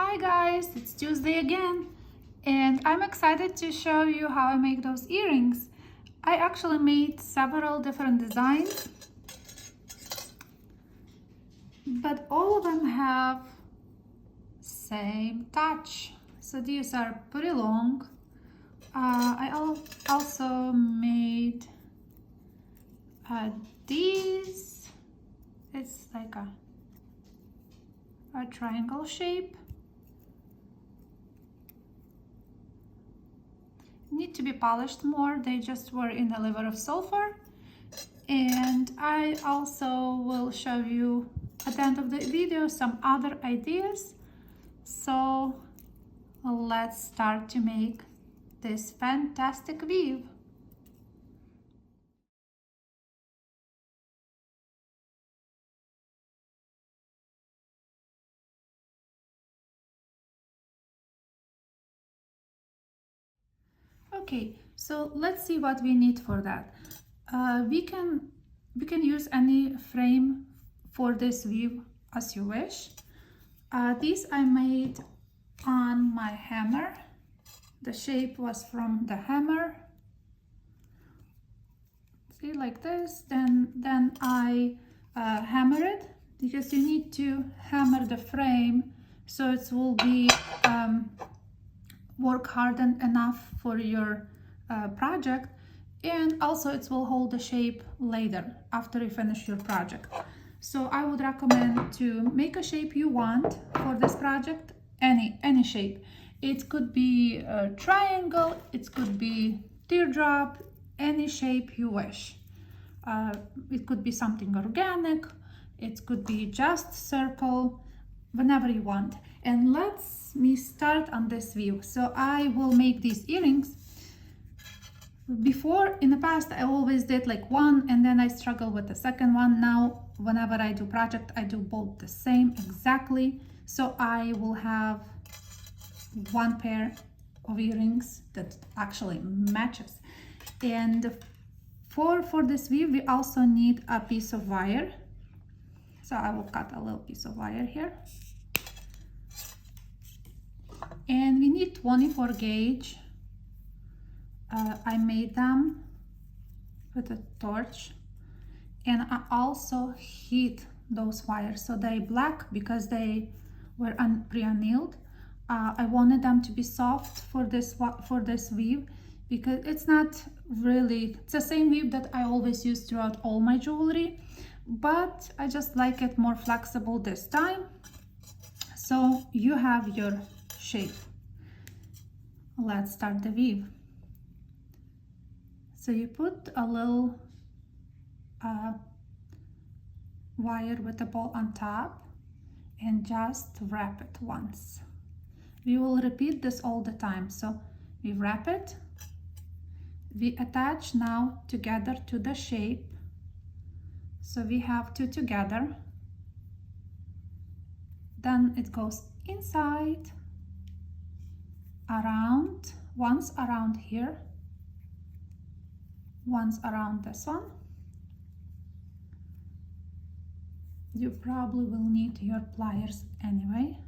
Hi guys, it's Tuesday again, and I'm excited to show you how I make those earrings. I actually made several different designs, but all of them have same touch. So these are pretty long. Also made these. It's like a triangle shape. Need to be polished more. They just were in the liver of sulfur. And I also will show you at the end of the video some other ideas. So let's start to make this fantastic weave. Okay, so let's see what we need for that. We can use any frame for this weave as you wish. These I made on my hammer. The shape was from the hammer. See, like this. Then I hammer it, because you need to hammer the frame so it will be work hardened enough for your project, and also it will hold the shape later after you finish your project. So I would recommend to make a shape you want for this project, any shape. It could be a triangle, it could be teardrop, any shape you wish. It could be something organic, it could be just circle, whenever you want. And let's me start on this view. So I will make these earrings. Before, in the past, I always did like one and then I struggle with the second one. Now whenever I do project, I do both the same exactly. So I will have one pair of earrings that actually matches. And for this weave, we also need a piece of wire. So I will cut a little piece of wire here. And we need 24 gauge. I made them with a torch, and I also heat those wires so they're black because they were pre-annealed. I wanted them to be soft for this weave, because it's not really, it's the same weave that I always use throughout all my jewelry, but I just like it more flexible this time. So you have your shape. Let's start the weave. So you put a little wire with a ball on top and just wrap it once. We will repeat this all the time. So we wrap it, we attach now together to the shape. So we have two together, then it goes inside, around, once around here, once around this one. You probably will need your pliers anyway.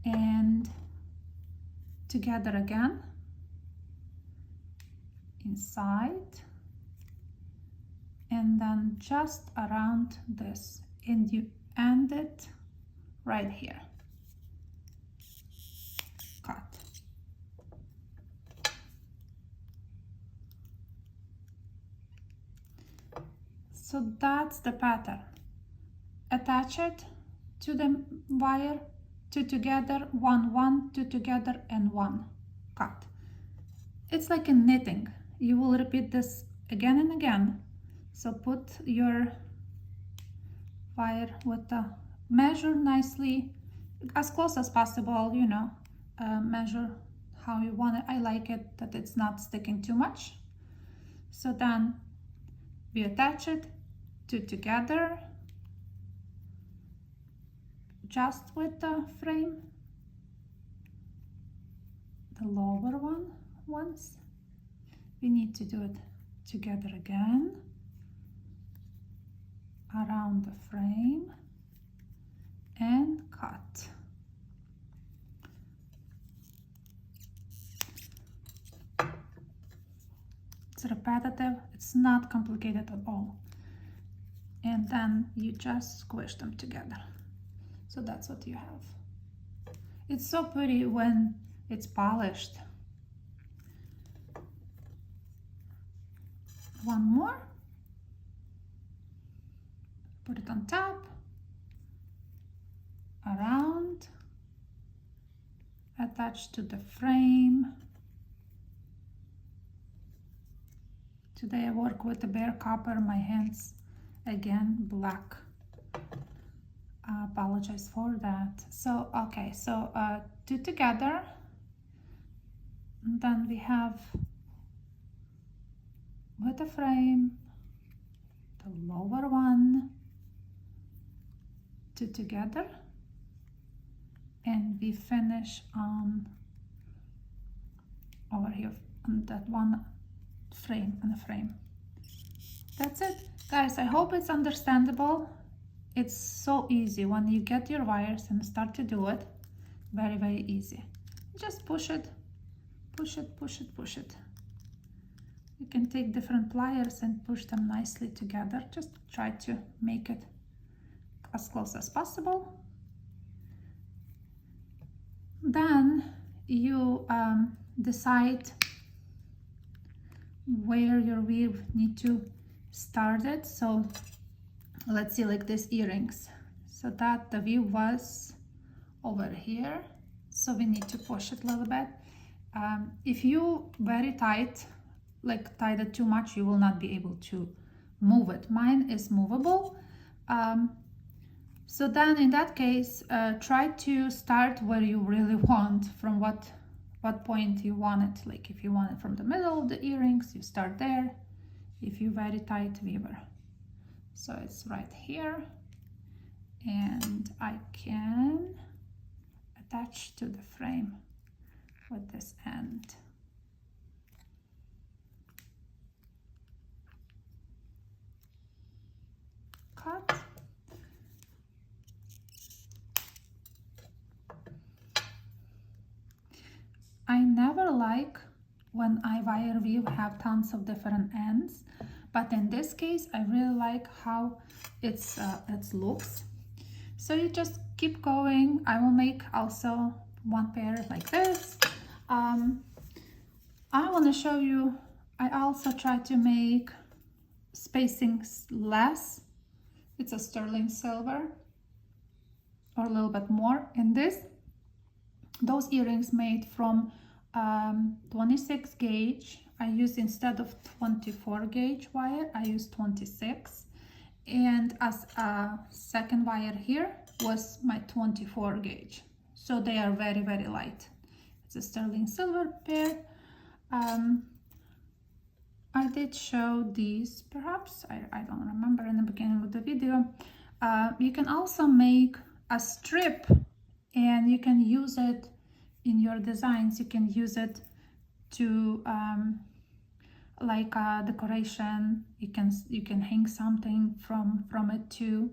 And together again, inside, and then just around this, and you end it right here. Cut. So that's the pattern. Attach it to the wire, two together, one, two together, and one. Cut. It's like in knitting. You will repeat this again and again. So put your wire with the measure nicely, as close as possible, you know, measure how you want it. I like it that it's not sticking too much. So then we attach it two together, just with the frame, the lower one once. We need to do it together again, around the frame, and cut. It's repetitive, it's not complicated at all. And then you just squish them together. So that's what you have. It's so pretty when it's polished. One more. Put it on top, around, attach to the frame. Today I work with the bare copper, my hands again black. I apologize for that. So okay, so two together, and then we have with the frame, the lower one, two together, and we finish on over here on that one frame, on the frame. That's it, guys. I hope it's understandable. It's so easy when you get your wires and start to do it. Very, very easy. Just push it, push it, push it, push it. You can take different pliers and push them nicely together. Just try to make it as close as possible. Then you decide where your weave need to start it. So let's see, like these earrings. So that the weave was over here. So we need to push it a little bit. If you very tight, like tied it too much, you will not be able to move it. Mine is movable. So then in that case, try to start where you really want, from what point you want it. Like if you want it from the middle of the earrings, you start there. If you very tight weaver. So it's right here. And I can attach to the frame with this end. Cut. I never like when I wire weave have tons of different ends, but in this case I really like how it looks. So you just keep going. I will make also one pair like this. I want to show you, I also try to make spacings less. It's a sterling silver or a little bit more. In this, those earrings made from 26 gauge. I use, instead of 24 gauge wire, I use 26. And as a second wire here was my 24 gauge. So they are very, very light. It's a sterling silver pair. I did show these, perhaps, I don't remember, in the beginning of the video. You can also make a strip and you can use it in your designs. You can use it to like a decoration. You can hang something from it too.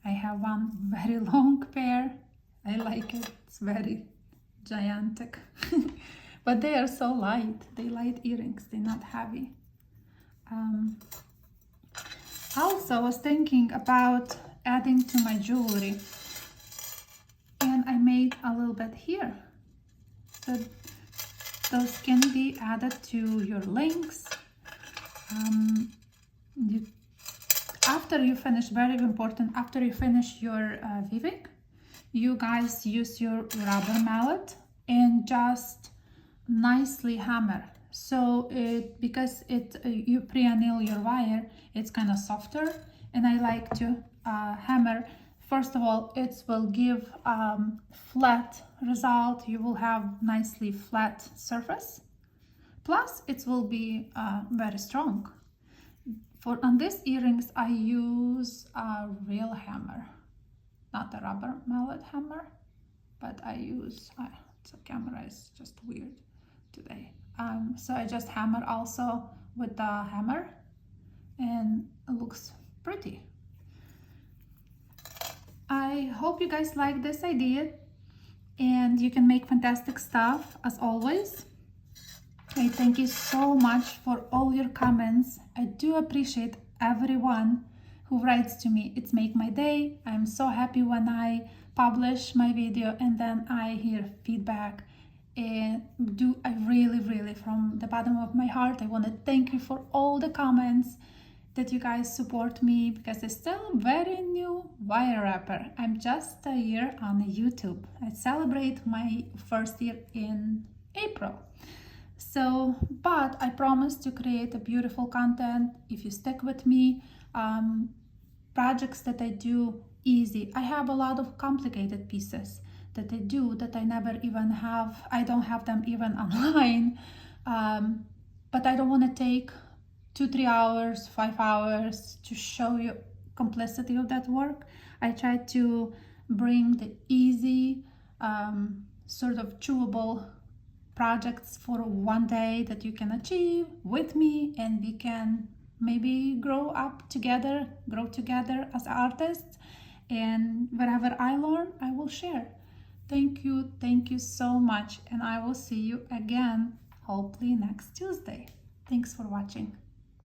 I have one very long pair. I like it. It's very gigantic. But they are so light. They light earrings. They're not heavy. Also, I was thinking about adding to my jewelry, and I made a little bit here. So those can be added to your links. After you finish, very important, after you finish your weaving, you guys use your rubber mallet and just nicely hammer. So because you pre-anneal your wire, it's kind of softer, and I like to hammer. First of all, it will give flat result. You will have nicely flat surface. Plus, it will be very strong. On these earrings, I use a real hammer, not a rubber mallet hammer, but I use, the camera is just weird today. So I just hammer also with the hammer, and it looks pretty. I hope you guys like this idea. and you can make fantastic stuff as always. I thank you so much for all your comments. I do appreciate everyone who writes to me. It's make my day. I'm so happy when I publish my video and then I hear feedback. And I really from the bottom of my heart, I want to thank you for all the comments that you guys support me, because I'm still very new wire wrapper. I'm just a year on YouTube. I celebrate my first year in April. So, but I promise to create a beautiful content if you stick with me. Projects that I do easy. I have a lot of complicated pieces that I do that I never even have. I don't have them even online. But I don't want to take 2-3 hours, 5 hours to show you complexity of that work. I try to bring the easy, sort of chewable projects for one day that you can achieve with me, and we can maybe grow together as artists, and whatever I learn, I will share. Thank you so much, and I will see you again hopefully next Tuesday. Thanks for watching.